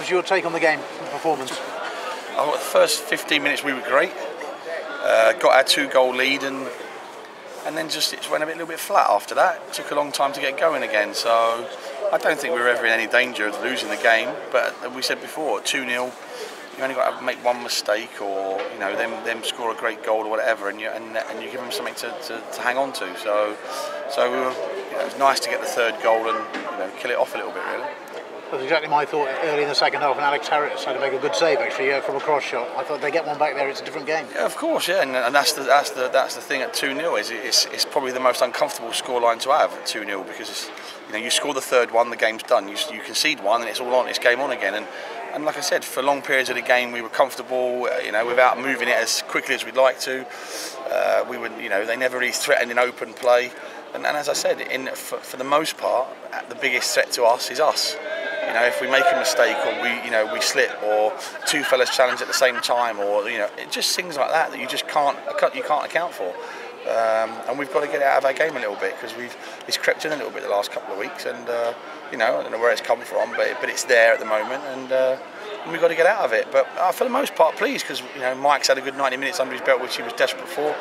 was your take on the game and performance? I thought the first 15 minutes we were great. Got our 2-goal lead and then it just went a little bit flat after that. It took a long time to get going again. So I don't think we were ever in any danger of losing the game. But we said before, 2-0, you only got to make one mistake, or them score a great goal or whatever, and you give them something to hang on to. So we were, it was nice to get the 3rd goal and kill it off a little bit really. That's exactly my thought early in the second half, and Alex Harris had to make a good save actually from a cross shot. I thought they get one back there, it's a different game. Yeah, of course, yeah, and that's the thing at 2-0 is it's probably the most uncomfortable scoreline to have at 2-0 because you score the 3rd one, the game's done. You concede one, and it's all on. It's game on again. And like I said, for long periods of the game, we were comfortable, without moving it as quickly as we'd like to. We would, they never really threatened in open play. And as I said, for the most part, the biggest threat to us is us. If we make a mistake or we slip or 2 fellas challenge at the same time, or it just things like that you just can't account for. And we've got to get out of our game a little bit because it's crept in a little bit the last couple of weeks, and I don't know where it's come from, but it's there at the moment, and we've got to get out of it. But for the most part, pleased because Mike's had a good 90 minutes under his belt, which he was desperate for.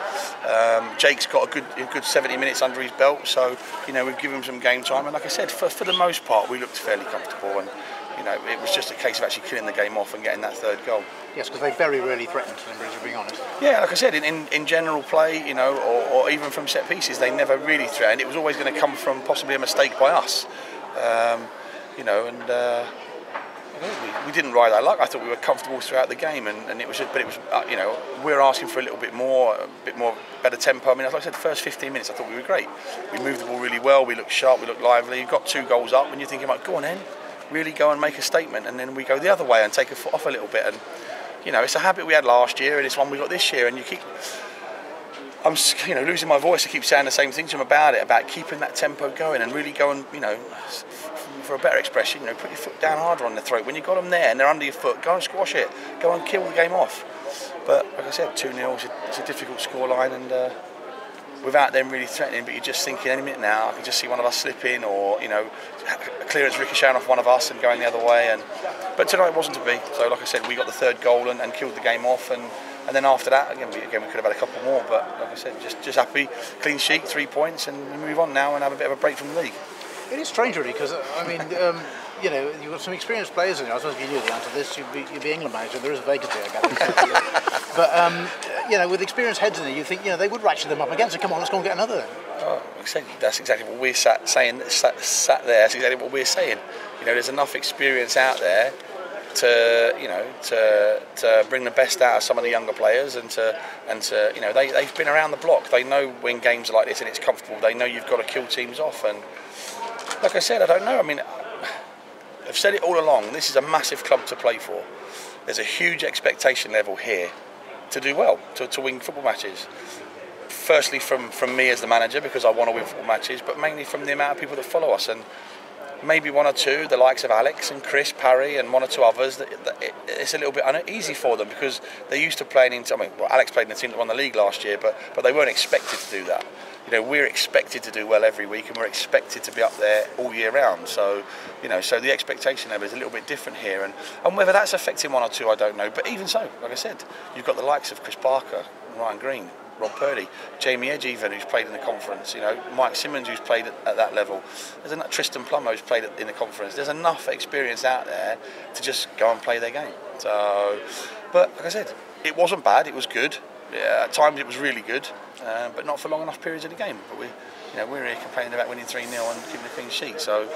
Jake's got a good 70 minutes under his belt, so we've given him some game time. And like I said, for the most part, we looked fairly comfortable, and it was just a case of actually killing the game off and getting that 3rd goal. Yes, because they very rarely threatened Slimbridge, to be honest. Yeah, like I said, in general play, or even from set pieces, they never really threatened. It was always going to come from possibly a mistake by us, we didn't ride our luck. I thought we were comfortable throughout the game, and it was we're asking for a little bit more, better tempo. I mean, as I said, first 15 minutes I thought we were great. We moved the ball really well. We looked sharp. We looked lively. You got 2 goals up, and you're thinking, like, go on then, really go and make a statement. And then we go the other way and take a foot off a little bit. And it's a habit we had last year, and it's one we got this year. And I'm losing my voice. I keep saying the same thing to him about keeping that tempo going and really going, for a better expression, put your foot down harder on the throat. When you've got them there and they're under your foot, go and squash it. Go and kill the game off. But like I said, 2-0 it's a difficult scoreline, and without them really threatening, but you're just thinking any minute now I can just see one of us slip in, or a clearance ricocheting off one of us and going the other way. But tonight wasn't to be. So like I said, we got the 3rd goal and killed the game off, and then after that we could have had a couple more. But like I said, just happy, clean sheet, 3 points, and we move on now and have a bit of a break from the league. It is strange, really, because you've got some experienced players in there. I suppose if you knew the answer to this, you'd be England manager. There is a vacancy, I gather. But with experienced heads in there, you think they would ratchet them up again. So come on, let's go and get another then. Oh, that's exactly what we're sat there. That's exactly what we're saying. There's enough experience out there to bring the best out of some of the younger players, and they've been around the block. They know when games are like this and it's comfortable. They know you've got to kill teams off. And like I said, I don't know. I mean, I've said it all along. This is a massive club to play for. There's a huge expectation level here to do well, to win football matches. Firstly, from me as the manager, because I want to win football matches, but mainly from the amount of people that follow us, and maybe 1 or 2, the likes of Alex and Chris, Parry, and 1 or 2 others. It's a little bit uneasy for them because they're used to playing in. Alex played in the team that won the league last year, but they weren't expected to do that. We're expected to do well every week, and we're expected to be up there all year round. So, so the expectation level is a little bit different here, and whether that's affecting 1 or 2, I don't know. But even so, like I said, you've got the likes of Chris Barker, Ryan Green, Rob Purdy, Jamie Edge even, who's played in the conference, Mike Simmons, who's played at that level. There's enough, Tristan Plummer, who's played in the conference. There's enough experience out there to just go and play their game. So, but like I said, it wasn't bad, it was good. Yeah, at times it was really good, but not for long enough periods of the game. But we're here complaining about winning 3-0 and keeping a clean sheet. So,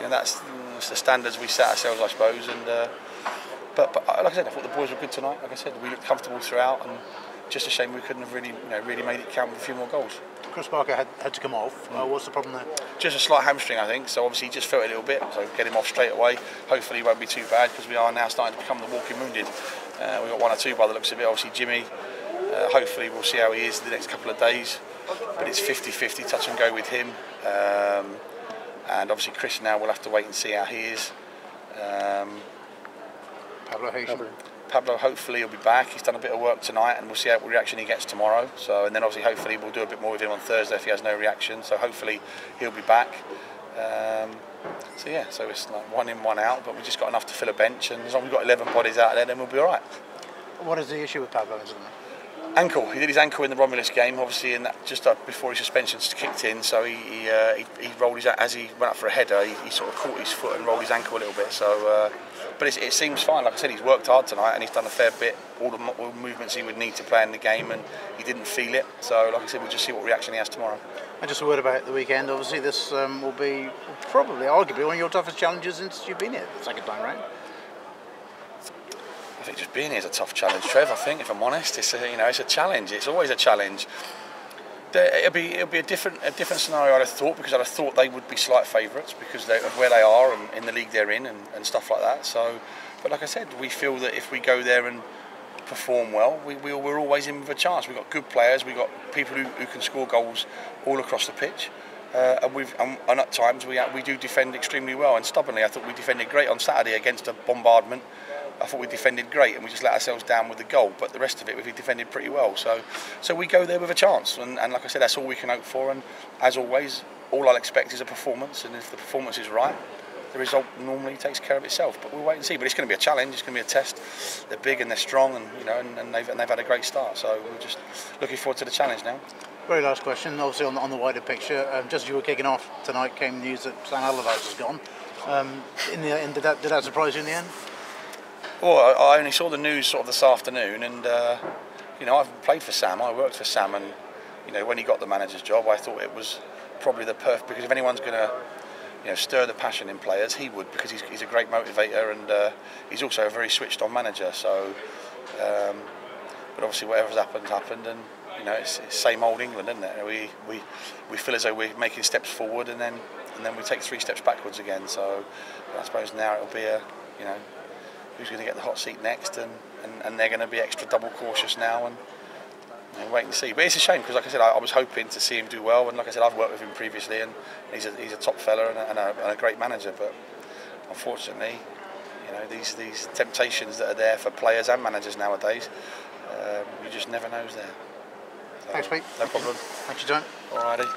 that's the standards we set ourselves, I suppose. And but like I said, I thought the boys were good tonight. Like I said, we looked comfortable throughout, and just a shame we couldn't have really made it count with a few more goals. Chris Barker had to come off. What's the problem there? Just a slight hamstring, I think. So obviously he just felt a little bit. So get him off straight away. Hopefully it won't be too bad, because we are now starting to become the walking wounded. We've got 1 or 2 by the looks of it. Obviously Jimmy, hopefully we'll see how he is the next couple of days. But it's 50-50, touch and go with him. And obviously Chris now, we'll have to wait and see how he is. Pablo, hopefully he'll be back. He's done a bit of work tonight, and we'll see what reaction he gets tomorrow. So, and then obviously hopefully we'll do a bit more with him on Thursday if he has no reaction. So hopefully he'll be back. So yeah, so it's like 1 in, 1 out, but we just got enough to fill a bench, and as long as we've got 11 bodies out there, then we'll be all right. What is the issue with Pablo? Ankle. He did his ankle in the Romulus game, obviously, in that just before his suspension kicked in. So he rolled his, as he went up for a header, he sort of caught his foot and rolled his ankle a little bit. So, but it seems fine. Like I said, he's worked hard tonight and he's done a fair bit, all the movements he would need to play in the game, and he didn't feel it. So, like I said, we'll just see what reaction he has tomorrow. And just a word about the weekend. Obviously, this will be probably, arguably, one of your toughest challenges since you've been here the second time round. I think just being here is a tough challenge, Trev. I think, if I'm honest, it's a challenge. It's always a challenge. It'll be a different scenario I'd have thought, because I'd have thought they would be slight favourites because of where they are and in the league they're in and stuff like that. So, but like I said, we feel that if we go there and perform well, we're always in with a chance. We've got good players. We've got people who can score goals all across the pitch. And at times we do defend extremely well and stubbornly. I thought we defended great on Saturday against a bombardment. I thought we defended great and we just let ourselves down with the goal, but the rest of it we defended pretty well. So we go there with a chance, and like I said, that's all we can hope for. And as always, all I'll expect is a performance, and if the performance is right, the result normally takes care of itself. But we'll wait and see. But it's going to be a challenge. It's going to be a test. They're big and they're strong, and they've had a great start. So we're just looking forward to the challenge now. Very last question, obviously on the wider picture. Just as you were kicking off tonight, came news that Sam Allardyce has gone. In the end, did that surprise you in the end? Well, I only saw the news sort of this afternoon, and I've played for Sam. I worked for Sam, and when he got the manager's job, I thought it was probably the perfect, because if anyone's going to stir the passion in players, he would, because he's a great motivator, and he's also a very switched-on manager. So, but obviously whatever's happened, and it's same old England, isn't it? We feel as though we're making steps forward, and then we take 3 steps backwards again. So I suppose now it'll be who's going to get the hot seat next, and they're going to be extra double cautious now, and wait and see. But it's a shame, because like I said, I was hoping to see him do well, and like I said, I've worked with him previously, and he's a top fella and a great manager. But unfortunately, these temptations that are there for players and managers nowadays, you just never know who's there. So, thanks, Pete. No problem. Thanks for your time. Alrighty.